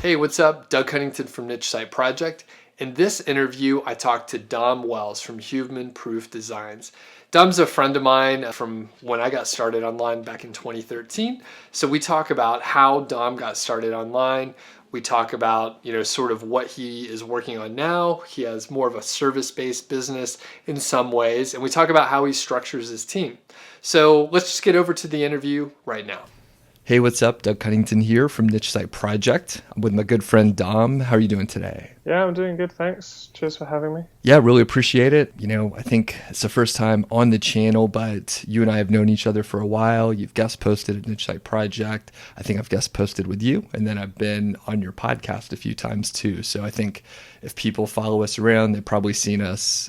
Hey, what's up? Doug Cunnington from Niche Site Project. In this interview, I talked to Dom Wells from Human Proof Designs. Dom's a friend of mine from when I got started online back in 2013. So we talk about how Dom got started online. We talk about, sort of what he is working on now. He has more of a service-based business in some ways, and we talk about how he structures his team. So let's just get over to the interview right now. Hey, what's up? Doug Cunnington here from Niche Site Project. I'm with my good friend Dom. How are you doing today? Yeah, I'm doing good, thanks. Cheers for having me. Yeah, really appreciate it. I think it's the first time on the channel, but you and I have known each other for a while. You've guest posted at Niche Site Project. I think I've guest posted with you, and then I've been on your podcast a few times too. So I think if people follow us around, they've probably seen us,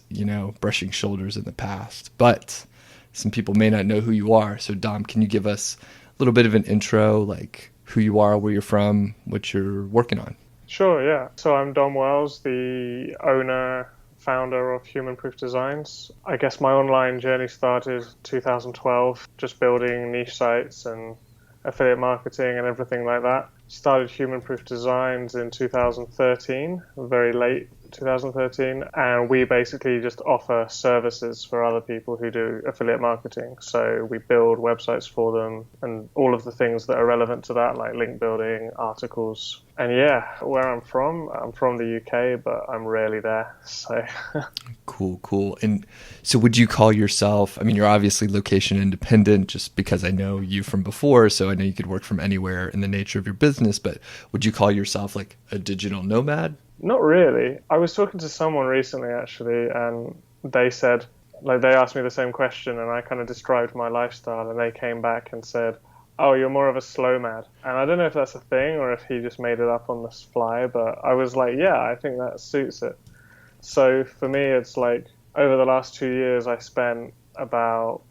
brushing shoulders in the past. But some people may not know who you are. So Dom, can you give us a little bit of an intro, like who you are, where you're from, what you're working on? Sure, yeah. So I'm Dom Wells, the owner, founder of Human Proof Designs. I guess my online journey started 2012, just building niche sites and affiliate marketing and everything like that. Started Human Proof Designs in 2013, very late 2013, and we basically just offer services for other people who do affiliate marketing. So we build websites for them and all of the things that are relevant to that, like link building, articles. And yeah, where I'm from the UK, but I'm rarely there. So Cool. And so would you call yourself, you're obviously location independent just because I know you from before, so I know you could work from anywhere in the nature of your business, but would you call yourself like a digital nomad? Not really. I was talking to someone recently, actually, and they said, they asked me the same question, and I kind of described my lifestyle, and they came back and said, oh, you're more of a slow mad. And I don't know if that's a thing or if he just made it up on the fly, but I was like, yeah, I think that suits it. So for me, it's like over the last 2 years, I spent about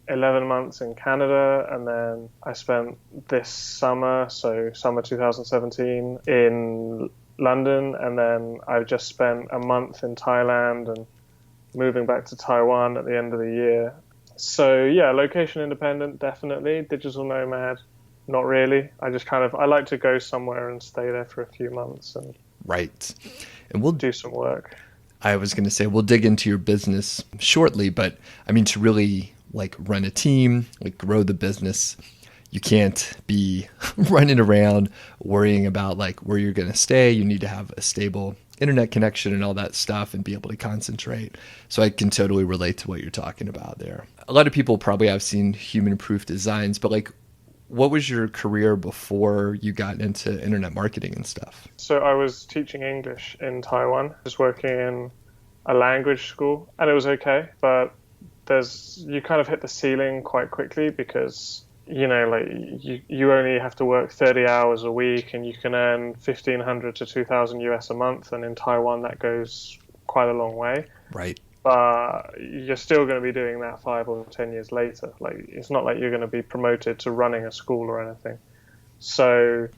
11 months in Canada, and then I spent this summer, so summer 2017, in London, and then I've just spent a month in Thailand and moving back to Taiwan at the end of the year. So yeah, location independent, definitely. Digital nomad, not really. I like to go somewhere and stay there for a few months and right. And we'll do some work. I was going to say, we'll dig into your business shortly, but to really run a team, grow the business, you can't be running around worrying about where you're going to stay. You need to have a stable internet connection and all that stuff and be able to concentrate. So I can totally relate to what you're talking about there. A lot of people probably have seen Human Proof Designs, but what was your career before you got into internet marketing and stuff? So I was teaching English in Taiwan, just working in a language school, and it was okay, but you kind of hit the ceiling quite quickly because you only have to work 30 hours a week and you can earn 1,500 to 2,000 US a month, and in Taiwan that goes quite a long way. Right. But you're still going to be doing that 5 or 10 years later. It's not like you're going to be promoted to running a school or anything. So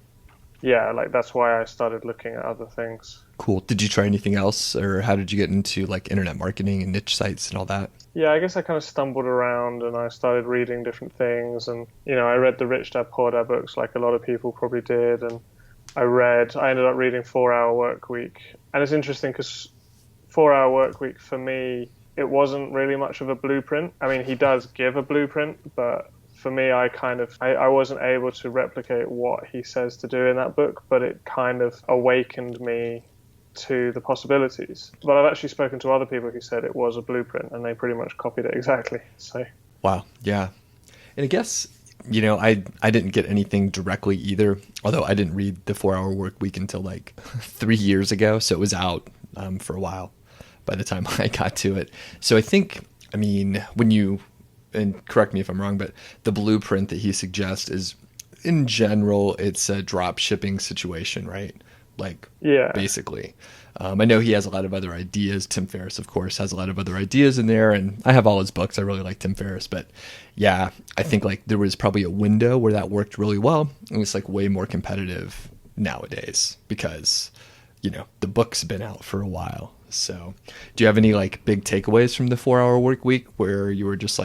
yeah, that's why I started looking at other things. Cool. Did you try anything else, or how did you get into internet marketing and niche sites and all that? Yeah, I guess I kind of stumbled around and I started reading different things, and I read the Rich Dad Poor Dad books like a lot of people probably did, and I ended up reading 4 Hour Workweek. And it's interesting because 4 Hour Workweek for me, it wasn't really much of a blueprint. He does give a blueprint, but for me, I wasn't able to replicate what he says to do in that book, but it kind of awakened me to the possibilities. But I've actually spoken to other people who said it was a blueprint and they pretty much copied it exactly. So wow, yeah. And I guess I didn't get anything directly either, although I didn't read the 4 Hour Workweek until 3 years ago, so it was out for a while by the time I got to it. So I think when you, and correct me if I'm wrong, but the blueprint that he suggests is, in general, it's a drop shipping situation, right? Yeah. Basically. I know he has a lot of other ideas. Tim Ferriss, of course, has a lot of other ideas in there, and I have all his books. I really like Tim Ferriss, but yeah, I think there was probably a window where that worked really well, and it's way more competitive nowadays because, the book's been out for a while. So do you have any big takeaways from the 4 Hour Workweek where you were just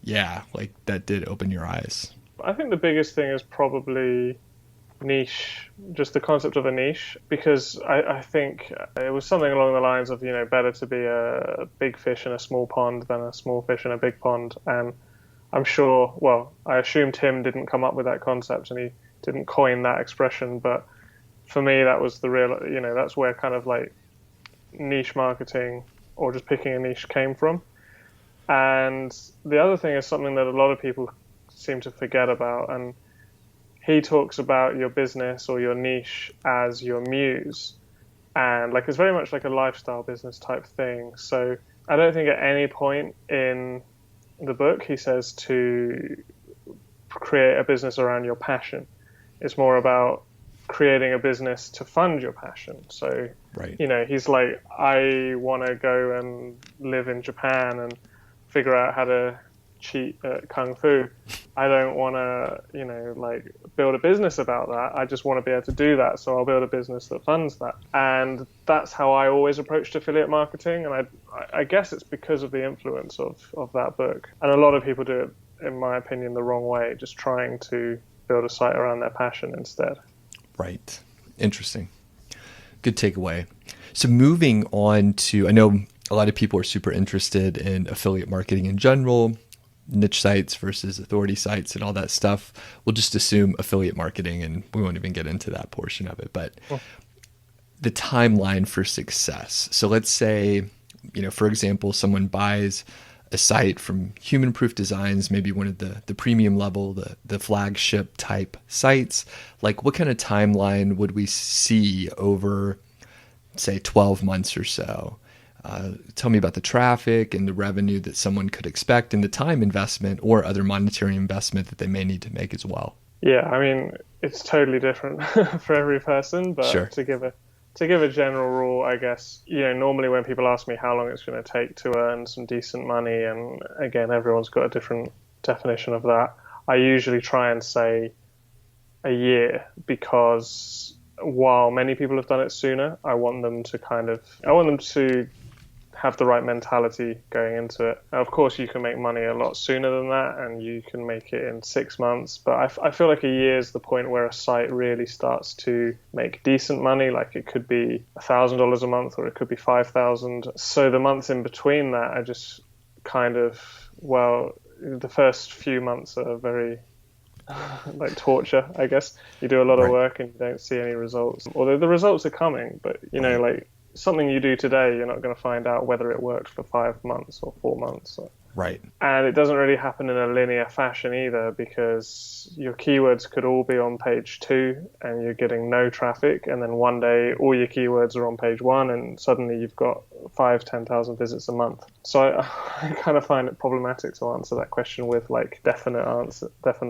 that did open your eyes? I think the biggest thing is probably niche, just the concept of a niche, because I think it was something along the lines of, better to be a big fish in a small pond than a small fish in a big pond. And I'm sure, well, I assume Tim didn't come up with that concept and he didn't coin that expression, but for me, that was the real, that's where kind of like niche marketing or just picking a niche came from. And the other thing is something that a lot of people seem to forget about. And he talks about your business or your niche as your muse. And like, it's very much like a lifestyle business type thing. So I don't think at any point in the book he says to create a business around your passion. It's more about creating a business to fund your passion. So, right. He's like, I want to go and live in Japan and figure out how to cheat at Kung Fu. I don't want to, like build a business about that. I just want to be able to do that. So I'll build a business that funds that. And that's how I always approached affiliate marketing. And I guess it's because of the influence of that book. And a lot of people do it, in my opinion, the wrong way, just trying to build a site around their passion instead. Right. Interesting. Good takeaway. So moving on to, I know a lot of people are super interested in affiliate marketing in general, niche sites versus authority sites and all that stuff. We'll just assume affiliate marketing and we won't even get into that portion of it. But the timeline for success. So let's say, for example, someone buys a site from Human Proof Designs, maybe one of the premium level, the flagship type sites. Like, what kind of timeline would we see over, say, 12 months or so? Tell me about the traffic and the revenue that someone could expect and the time investment or other monetary investment that they may need to make as well. Yeah, I mean, it's totally different for every person, but sure. To give a general rule, I guess, normally when people ask me how long it's going to take to earn some decent money, and again, everyone's got a different definition of that, I usually try and say a year, because while many people have done it sooner, I want them to have the right mentality going into it. Now, of course, you can make money a lot sooner than that, and you can make it in 6 months. But I feel like a year is the point where a site really starts to make decent money. Like, it could be $1,000 a month, or it could be $5,000. So the months in between that are just kind of, the first few months are very like torture, I guess. You do a lot of work and you don't see any results. Although the results are coming, but like something you do today, you're not going to find out whether it worked for 5 months or 4 months. Right. And it doesn't really happen in a linear fashion either, because your keywords could all be on page 2 and you're getting no traffic, and then one day all your keywords are on page 1 and suddenly you've got 10,000 visits a month. So I kind of find it problematic to answer that question with like definite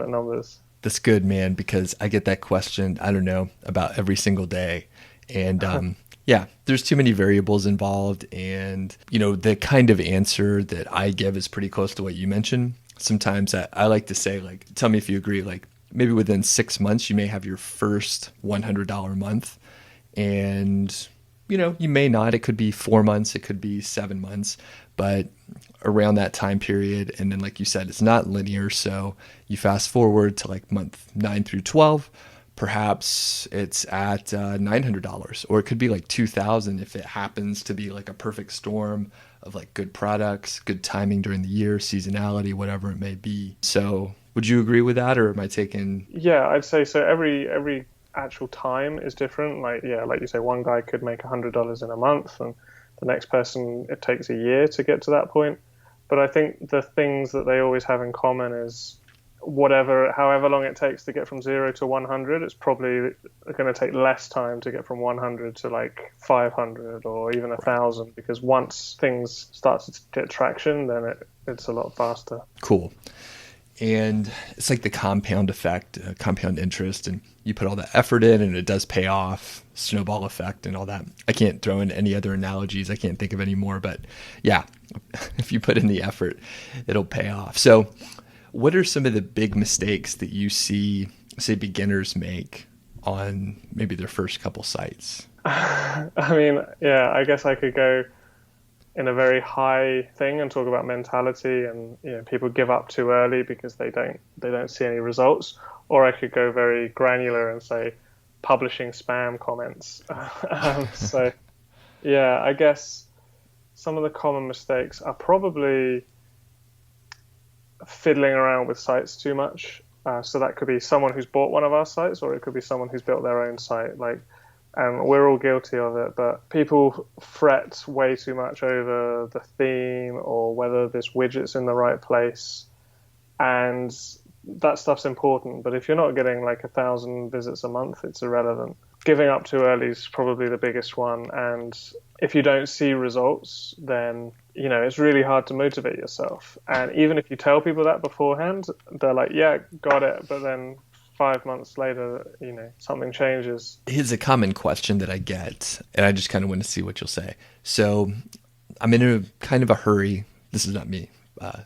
numbers. That's good, man, because I get that question, I don't know, about every single day. And yeah, there's too many variables involved. And, the kind of answer that I give is pretty close to what you mentioned. Sometimes I like to say, like, tell me if you agree, like maybe within 6 months, you may have your first $100 month. And, you may not. It could be 4 months. It could be 7 months. But around that time period, and then like you said, it's not linear. So you fast forward to like month 9 through 12. Perhaps it's at $900, or it could be like $2,000 if it happens to be like a perfect storm of like good products, good timing during the year, seasonality, whatever it may be. So would you agree with that, or am I taking? Yeah, I'd say so. Every actual time is different. Like you say, one guy could make $100 in a month, and the next person, it takes a year to get to that point. But I think the things that they always have in common is however long it takes to get from 0 to 100, it's probably going to take less time to get from 100 to like 500 or even 1,000, because once things start to get traction, then it's a lot faster. Cool. And it's like the compound effect, compound interest, and you put all that effort in and it does pay off, snowball effect and all that. I can't throw in any other analogies. I can't think of any more, but yeah, if you put in the effort, it'll pay off. So what are some of the big mistakes that you see, say, beginners make on maybe their first couple sites? I mean, I guess I could go in a very high thing and talk about mentality, and people give up too early because they don't see any results. or I could go very granular and say publishing spam comments. So yeah, I guess some of the common mistakes are probably fiddling around with sites too much. So that could be someone who's bought one of our sites, or it could be someone who's built their own site. And we're all guilty of it, but people fret way too much over the theme or whether this widget's in the right place. And that stuff's important, but if you're not getting like 1,000 visits a month, it's irrelevant. Giving up too early is probably the biggest one. And if you don't see results, then, it's really hard to motivate yourself. And even if you tell people that beforehand, they're like, yeah, got it. But then 5 months later, something changes. Here's a common question that I get, and I just kind of want to see what you'll say. So I'm in a kind of a hurry. This is not me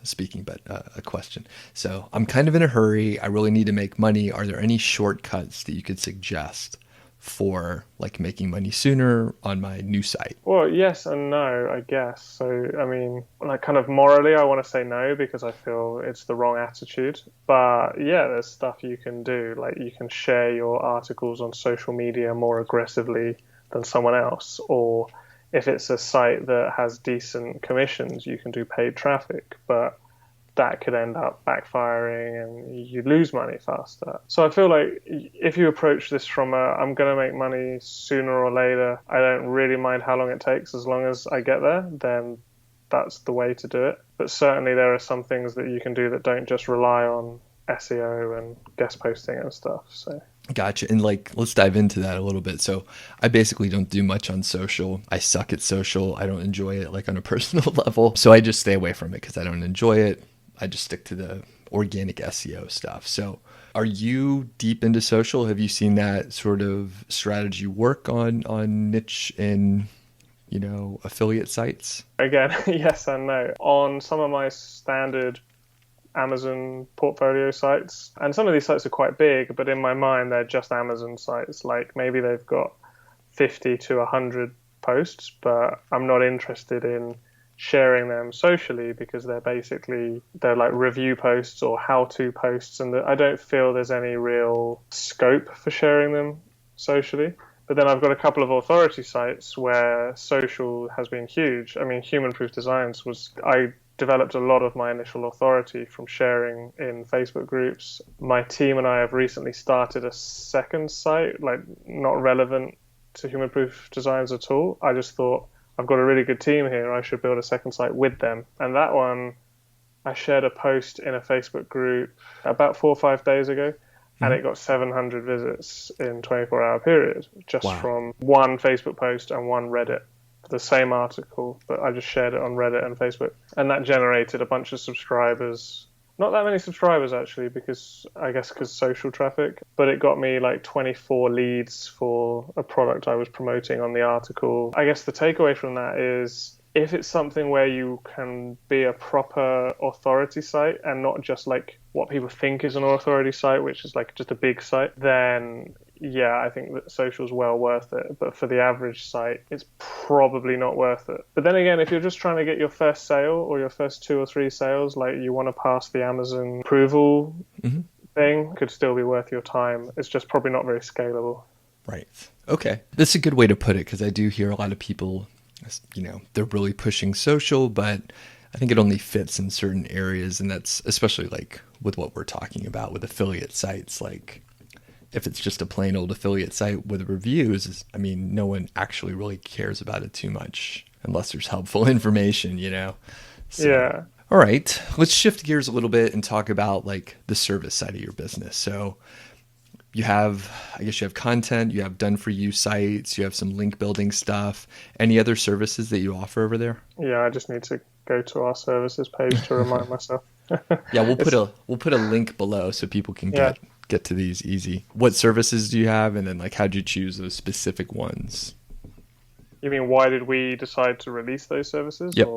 speaking, but a question. So I'm kind of in a hurry. I really need to make money. Are there any shortcuts that you could suggest for like making money sooner on my new site? Well, yes and no, I guess. So, I mean, like kind of morally, I want to say no because I feel it's the wrong attitude. But yeah, there's stuff you can do. Like you can share your articles on social media more aggressively than someone else. Or if it's a site that has decent commissions, you can do paid traffic. But that could end up backfiring and you lose money faster. So I feel like if you approach this from I'm going to make money sooner or later, I don't really mind how long it takes as long as I get there, then that's the way to do it. But certainly there are some things that you can do that don't just rely on SEO and guest posting and stuff. So Gotcha. And let's dive into that a little bit. So I basically don't do much on social. I suck at social. I don't enjoy it on a personal level. So I just stay away from it because I don't enjoy it. I just stick to the organic SEO stuff. So are you deep into social? Have you seen that sort of strategy work on niche and, affiliate sites? Again, yes and no. On some of my standard Amazon portfolio sites, and some of these sites are quite big, but in my mind, they're just Amazon sites. Like maybe they've got 50 to 100 posts, but I'm not interested in sharing them socially because they're like review posts or how-to posts, and I don't feel there's any real scope for sharing them socially. But then I've got a couple of authority sites where social has been huge. I mean, Human Proof Designs I developed a lot of my initial authority from sharing in Facebook groups. My team and I have recently started a second site, like not relevant to Human Proof Designs at all. I just thought, I've got a really good team here, I should build a second site with them. And that one, I shared a post in a Facebook group about 4 or 5 days ago, and it got 700 visits in 24-hour period, just from one Facebook post and one Reddit. The same article, but I just shared it on Reddit and Facebook. And that generated a bunch of subscribers. Not that many subscribers, actually, because social traffic. But it got me like 24 leads for a product I was promoting on the article. I guess the takeaway from that is if it's something where you can be a proper authority site and not just like what people think is an authority site, which is like just a big site, then yeah, I think that social's well worth it. But for the average site, it's probably not worth it. But then again, if you're just trying to get your first sale or your first 2 or 3 sales, like you want to pass the Amazon approval thing, could still be worth your time. It's just probably not very scalable. Right. Okay. That's a good way to put it, because I do hear a lot of people, they're really pushing social, but I think it only fits in certain areas. And that's especially like with what we're talking about with affiliate sites, like if it's just a plain old affiliate site with reviews, no one actually really cares about it too much unless there's helpful information, So, yeah. All right, let's shift gears a little bit and talk about like the service side of your business. So you have content, you have done for you sites, you have some link building stuff. Any other services that you offer over there? Yeah, I just need to go to our services page to remind myself. Yeah, we'll put a link below so people can get to these easy. What services do you have, and then like how'd you choose those specific ones? You mean why did we decide to release those services? Yep.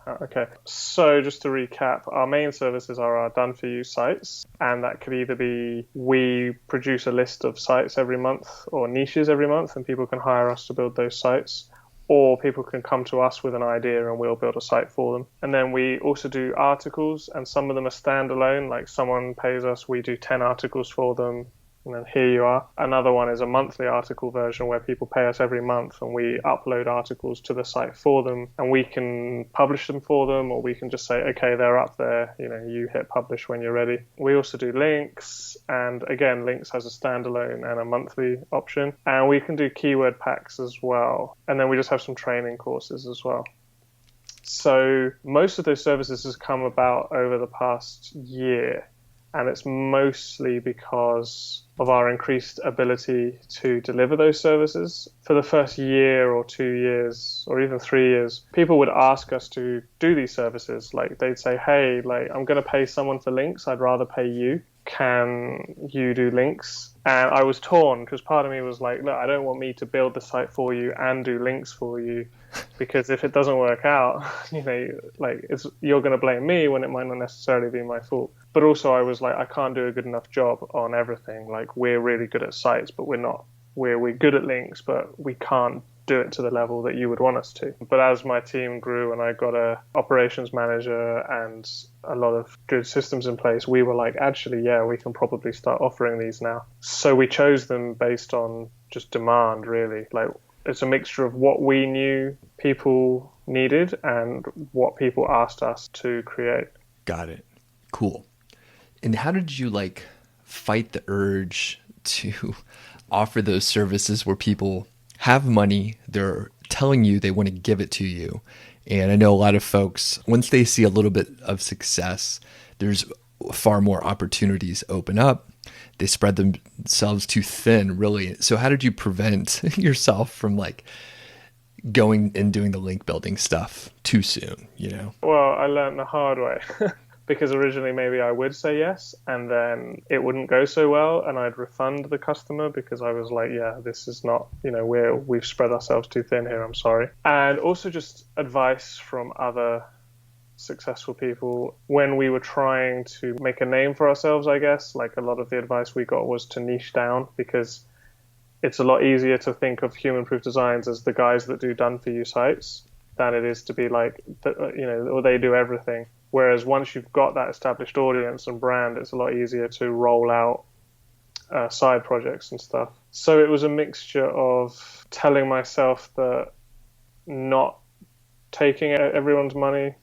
Okay. So just to recap, our main services are our done for you sites, and that could either be we produce a list of sites every month or niches every month, and people can hire us to build those sites, or people can come to us with an idea and we'll build a site for them. And then we also do articles, and some of them are standalone, like someone pays us, we do 10 articles for them, and then here you are. Another one is a monthly article version where people pay us every month and we upload articles to the site for them, and we can publish them for them, or we can just say, okay, they're up there, you hit publish when you're ready. We also do links, and again, links has a standalone and a monthly option, and we can do keyword packs as well. And then we just have some training courses as well. So most of those services has come about over the past year. And it's mostly because of our increased ability to deliver those services. For the first year or 2 years or even 3 years, people would ask us to do these services. Like they'd say, hey, I'm going to pay someone for links. I'd rather pay you. Can you do links? And I was torn because part of me was like, look, I don't want me to build the site for you and do links for you, because if it doesn't work out, you're going to blame me when it might not necessarily be my fault. But also I was like, I can't do a good enough job on everything. Like we're really good at sites, but we're good at links, but we can't do it to the level that you would want us to. But as my team grew and I got a operations manager and a lot of good systems in place, we were like, actually, yeah, we can probably start offering these now. So we chose them based on just demand, really. Like it's a mixture of what we knew people needed and what people asked us to create. Got it. Cool. And how did you fight the urge to offer those services where people have money, they're telling you they want to give it to you? And I know a lot of folks, once they see a little bit of success, there's far more opportunities open up. They spread themselves too thin, really. So how did you prevent yourself from going and doing the link building stuff too soon, Well, I learned the hard way. Because originally maybe I would say yes, and then it wouldn't go so well, and I'd refund the customer because I was like, yeah, this is not, we've spread ourselves too thin here, I'm sorry. And also just advice from other successful people when we were trying to make a name for ourselves, I guess. Like a lot of the advice we got was to niche down, because it's a lot easier to think of human proof designs as the guys that do done for you sites than it is to be like, or they do everything. Whereas once you've got that established audience and brand, it's a lot easier to roll out side projects and stuff. So it was a mixture of telling myself that not taking everyone's money,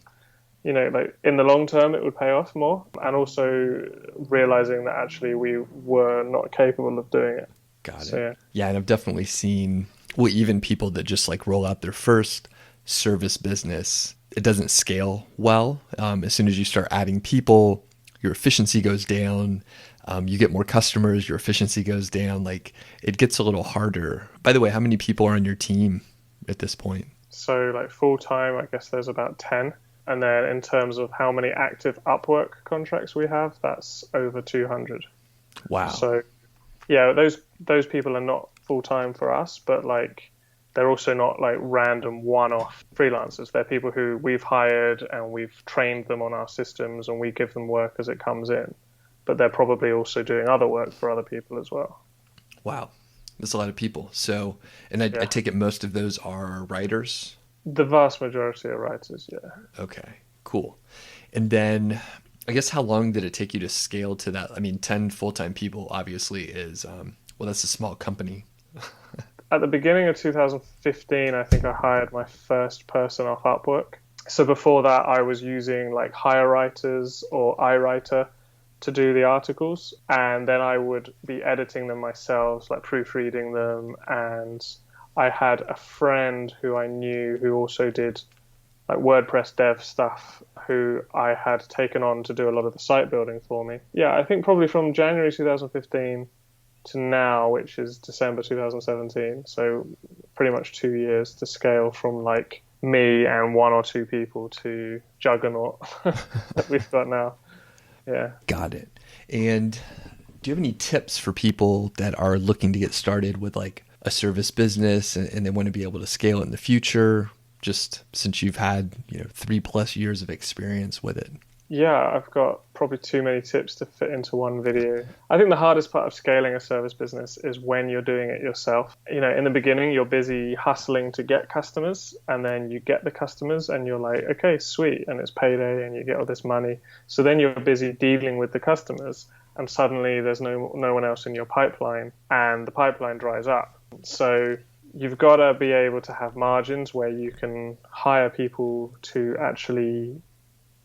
in the long term, it would pay off more. And also realizing that actually we were not capable of doing it. Got it. Yeah, and I've definitely seen, even people that just roll out their first service business, it doesn't scale well. As soon as you start adding people, your efficiency goes down. You get more customers, your efficiency goes down. It gets a little harder. By the way, how many people are on your team at this point? So full time, I guess there's about 10. And then in terms of how many active Upwork contracts we have, that's over 200. Wow. So yeah, those people are not full time for us, but they're also not random one-off freelancers. They're people who we've hired and we've trained them on our systems and we give them work as it comes in. But they're probably also doing other work for other people as well. Wow. That's a lot of people. So, and I take it most of those are writers? The vast majority are writers, yeah. Okay, cool. And then I guess how long did it take you to scale to that? 10 full-time people obviously is, that's a small company. At the beginning of 2015, I think I hired my first person off Upwork. So before that, I was using Hire Writers or iWriter to do the articles. And then I would be editing them myself, proofreading them. And I had a friend who I knew who also did WordPress dev stuff, who I had taken on to do a lot of the site building for me. Yeah, I think probably from January 2015 to now, which is December 2017. So pretty much 2 years to scale from me and one or two people to juggernaut that we've got now. Yeah. Got it. And do you have any tips for people that are looking to get started with a service business and they want to be able to scale it in the future, just since you've had 3+ years of experience with it? Yeah, I've got probably too many tips to fit into one video. I think the hardest part of scaling a service business is when you're doing it yourself. In the beginning, you're busy hustling to get customers, and then you get the customers and you're like, okay, sweet, and it's payday and you get all this money. So then you're busy dealing with the customers, and suddenly there's no one else in your pipeline, and the pipeline dries up. So you've got to be able to have margins where you can hire people to actually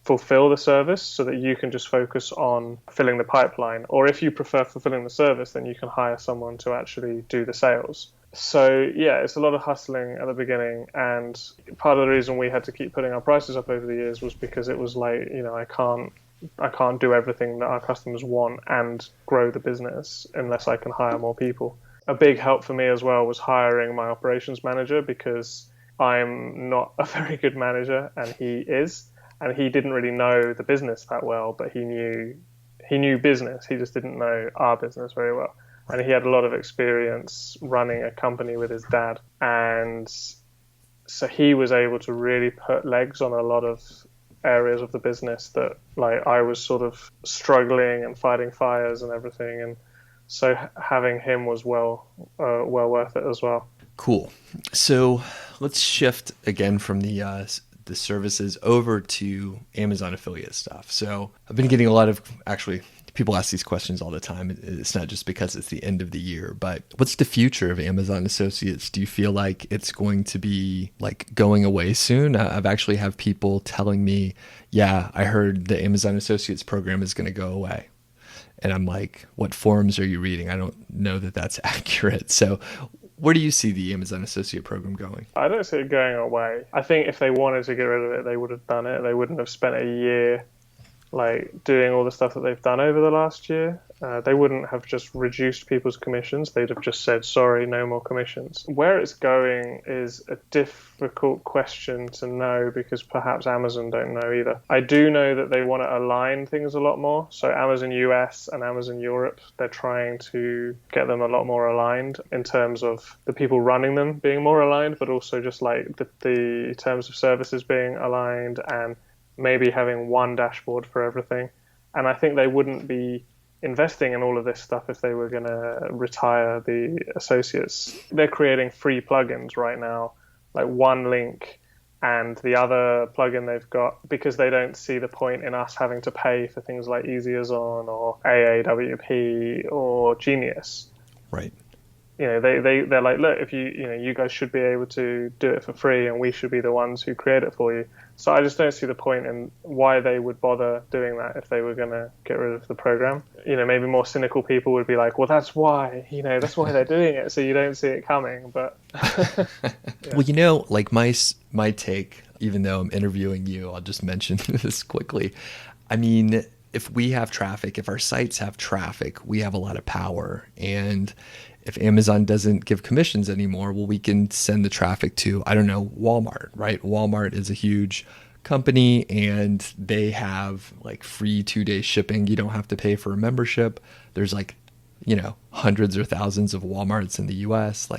fulfill the service so that you can just focus on filling the pipeline. Or if you prefer fulfilling the service, then you can hire someone to actually do the sales. So yeah, it's a lot of hustling at the beginning. And part of the reason we had to keep putting our prices up over the years was because it was like, I can't do everything that our customers want and grow the business unless I can hire more people. A big help for me as well was hiring my operations manager, because I'm not a very good manager and he is. And he didn't really know the business that well, but he knew business. He just didn't know our business very well. And he had a lot of experience running a company with his dad. And so he was able to really put legs on a lot of areas of the business that I was sort of struggling and fighting fires and everything. And so having him was well worth it as well. Cool. So let's shift again from the services over to Amazon affiliate stuff. So I've been getting a lot of, actually, people ask these questions all the time. It's not just because it's the end of the year, but what's the future of Amazon Associates? Do you feel like it's going to be going away soon? I've actually have people telling me, yeah, I heard the Amazon Associates program is going to go away. And I'm like, what forums are you reading? I don't know that that's accurate. So where do you see the Amazon Associate program going? I don't see it going away. I think if they wanted to get rid of it, they would have done it. They wouldn't have spent a year doing all the stuff that they've done over the last year. They wouldn't have just reduced people's commissions. They'd have just said, sorry, no more commissions. Where it's going is a difficult question to know, because perhaps Amazon don't know either. I do know that they want to align things a lot more. So Amazon US and Amazon Europe, they're trying to get them a lot more aligned in terms of the people running them being more aligned, but also just the terms of services being aligned, and maybe having one dashboard for everything. And I think they wouldn't be investing in all of this stuff if they were going to retire the associates. They're creating free plugins right now, like one link and the other plugin they've got, because they don't see the point in us having to pay for things like Easy as On or AAWP or Genius. Right. They're like, look, if you guys should be able to do it for free, and we should be the ones who create it for you. So I just don't see the point in why they would bother doing that if they were going to get rid of the program. Maybe more cynical people would be like, well, that's why they're doing it, so you don't see it coming. But yeah. Well, my take, even though I'm interviewing you, I'll just mention this quickly. I mean, if we have traffic, if our sites have traffic, we have a lot of power. And if Amazon doesn't give commissions anymore, well, we can send the traffic to, I don't know, Walmart, right? Walmart is a huge company and they have free 2-day shipping. You don't have to pay for a membership. There's hundreds or thousands of Walmarts in the US.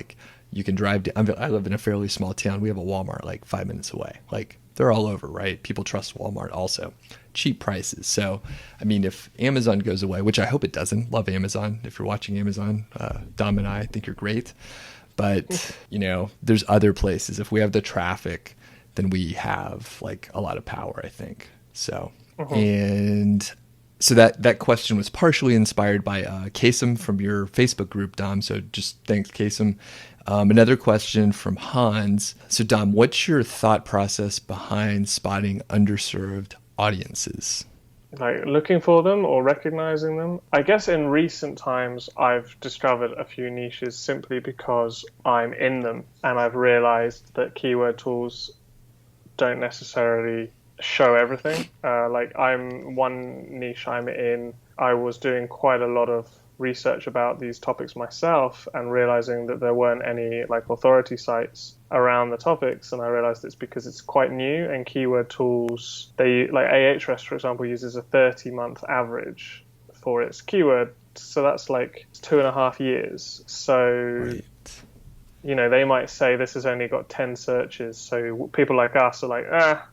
You can drive to, I live in a fairly small town. We have a Walmart 5 minutes away. They're all over, right? People trust Walmart also. Cheap prices. So, I mean, if Amazon goes away, which I hope it doesn't, love Amazon. If you're watching Amazon, Dom and I think you're great. But, there's other places. If we have the traffic, then we have a lot of power, I think. So, and so that question was partially inspired by Kasem from your Facebook group, Dom. So just thanks, Kasem. Another question from Hans. So Dom, what's your thought process behind spotting underserved audiences? Looking for them or recognizing them? I guess in recent times, I've discovered a few niches simply because I'm in them, and I've realized that keyword tools don't necessarily show everything. I'm one niche I'm in. I was doing quite a lot of research about these topics myself and realizing that there weren't any authority sites around the topics, and I realized it's because it's quite new, and keyword tools, Ahrefs, for example, uses a 30-month average for its keyword, so that's 2.5 years. So right. They might say this has only got 10 searches, so people like us are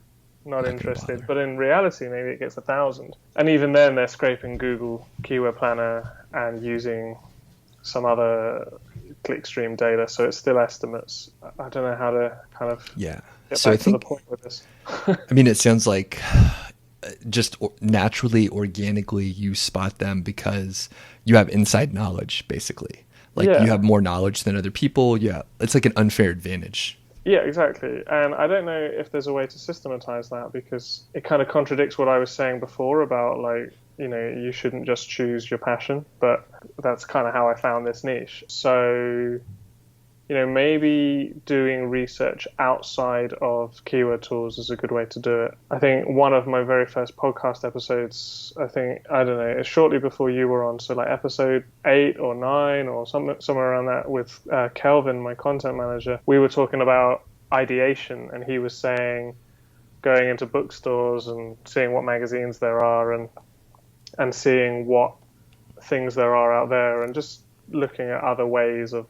not Not gonna interested. bother. But in reality, maybe it gets 1,000. And even then, they're scraping Google Keyword Planner and using some other clickstream data, so it's still estimates. I don't know how to kind of Yeah. get So I back to the think, point with this. I mean, it sounds like just naturally, organically, you spot them because you have inside knowledge, basically. Like you Yeah. have more knowledge than other people. Yeah. It's like an unfair advantage. Yeah, exactly. And I don't know if there's a way to systematize that because it kind of contradicts what I was saying before about like, you shouldn't just choose your passion, but that's kind of how I found this niche. So, maybe doing research outside of keyword tools is a good way to do it. I think one of my very first podcast episodes, I don't know, it's shortly before you were on. So like episode 8 or 9 or somewhere around that with Kelvin, my content manager, we were talking about ideation and he was saying going into bookstores and seeing what magazines there are and seeing what things there are out there and just looking at other ways of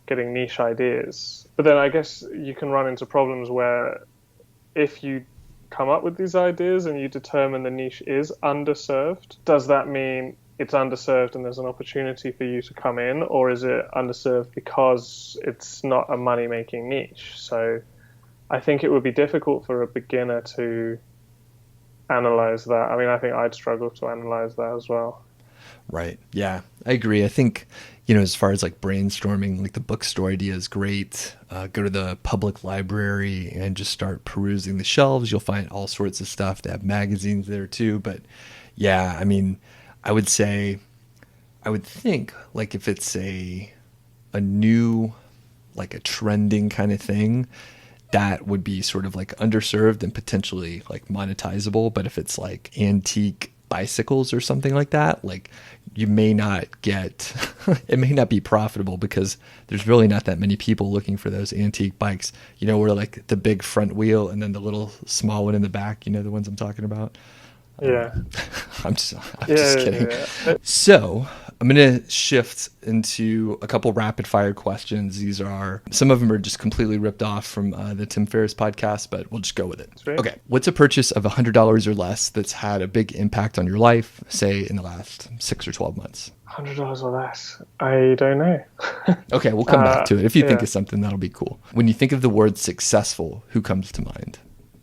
getting niche ideas. But then I guess you can run into problems where if you come up with these ideas and you determine the niche is underserved, does that mean it's underserved and there's an opportunity for you to come in, or is it underserved because it's not a money-making niche? So I think it would be difficult for a beginner to analyze that. I mean, I think I'd struggle to analyze that as well. Right. Yeah, I agree. I think, as far as like brainstorming, like the bookstore idea is great. Go to the public library and just start perusing the shelves. You'll find all sorts of stuff. They have magazines there too. But yeah, I mean, I would think like if it's a new, like a trending kind of thing, that would be sort of like underserved and potentially like monetizable. But if it's like antique bicycles or something like that, like you may not get, it may not be profitable because there's really not that many people looking for those antique bikes, where like the big front wheel and then the little small one in the back, the ones I'm talking about. Yeah. I'm just Yeah, kidding. yeah. So I'm going to shift into a couple rapid fire questions. Some of them are just completely ripped off from the Tim Ferriss podcast, but we'll just go with it. Sweet. Okay. What's a purchase of $100 or less that's had a big impact on your life, say in the last 6 or 12 months? $100 or less. I don't know. Okay. We'll come back to it. If you think yeah. of something, that'll be cool. When you think of the word successful, who comes to mind?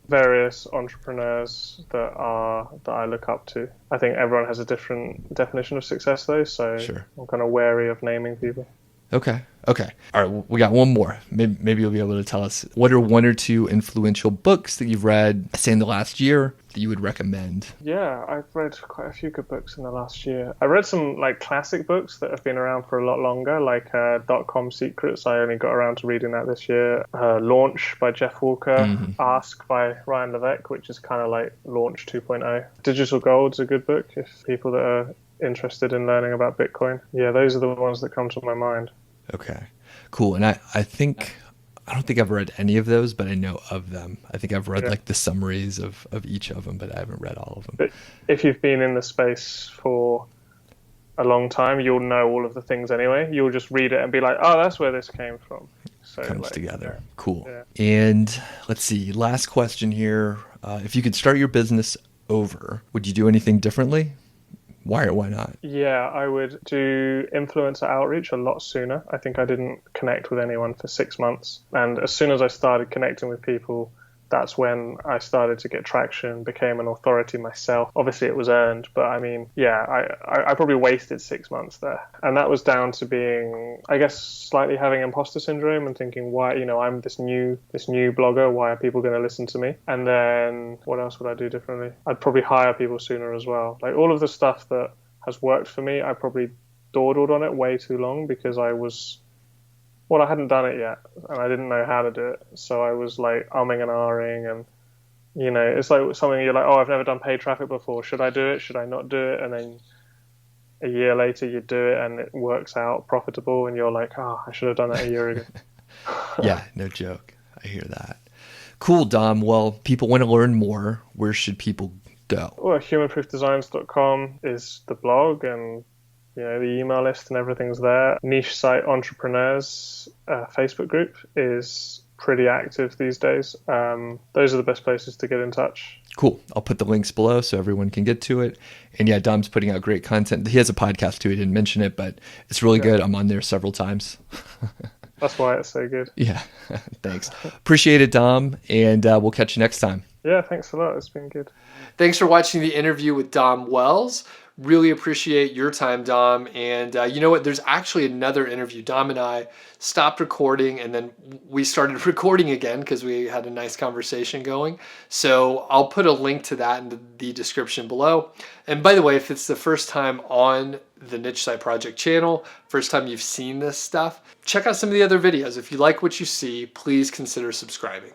Various entrepreneurs that I look up to. I think everyone has a different definition of success though, so Sure. I'm kind of wary of naming people. Okay. All right. We got one more. Maybe you'll be able to tell us. What are 1 or 2 influential books that you've read, say in the last year, that you would recommend? Yeah, I've read quite a few good books in the last year. I read some like classic books that have been around for a lot longer, like .com Secrets. I only got around to reading that this year. Launch by Jeff Walker. Mm-hmm. Ask by Ryan Levesque, which is kind of like Launch 2.0. Digital Gold's a good book if people that are interested in learning about Bitcoin. Yeah, those are the ones that come to my mind. Okay, cool. And I don't think I've read any of those, but I know of them. I think I've read like the summaries of each of them, but I haven't read all of them. But if you've been in the space for a long time, you'll know all of the things anyway. You'll just read it and be like, oh, that's where this came from. So Comes together. Yeah. Cool. Yeah. And let's see, last question here. If you could start your business over, would you do anything differently? Why or why not? Yeah, I would do influencer outreach a lot sooner. I think I didn't connect with anyone for 6 months. And as soon as I started connecting with people, that's when I started to get traction, became an authority myself. Obviously it was earned, but I mean, yeah, I probably wasted 6 months there. And that was down to being, I guess, slightly having imposter syndrome and thinking, why, I'm this new blogger, why are people going to listen to me? And then what else would I do differently? I'd probably hire people sooner as well. Like all of the stuff that has worked for me, I probably dawdled on it way too long because I hadn't done it yet and I didn't know how to do it. So I was like umming and ahhing and, it's like something you're like, oh, I've never done paid traffic before. Should I do it? Should I not do it? And then a year later you do it and it works out profitable and you're like, oh, I should have done that a year ago. Yeah, no joke. I hear that. Cool, Dom. Well, people want to learn more. Where should people go? Well, humanproofdesigns.com is the blog and the email list and everything's there. Niche Site Entrepreneurs Facebook group is pretty active these days. Those are the best places to get in touch. Cool. I'll put the links below so everyone can get to it. And yeah, Dom's putting out great content. He has a podcast too. He didn't mention it, but it's really good. I'm on there several times. That's why it's so good. Yeah. Thanks. Appreciate it, Dom. And we'll catch you next time. Yeah, thanks a lot. It's been good. Thanks for watching the interview with Dom Wells. Really appreciate your time, Dom. And you know what? There's actually another interview. Dom and I stopped recording and then we started recording again because we had a nice conversation going. So I'll put a link to that in the description below. And by the way, if it's the first time on the Niche Site Project channel, first time you've seen this stuff, check out some of the other videos. If you like what you see, please consider subscribing.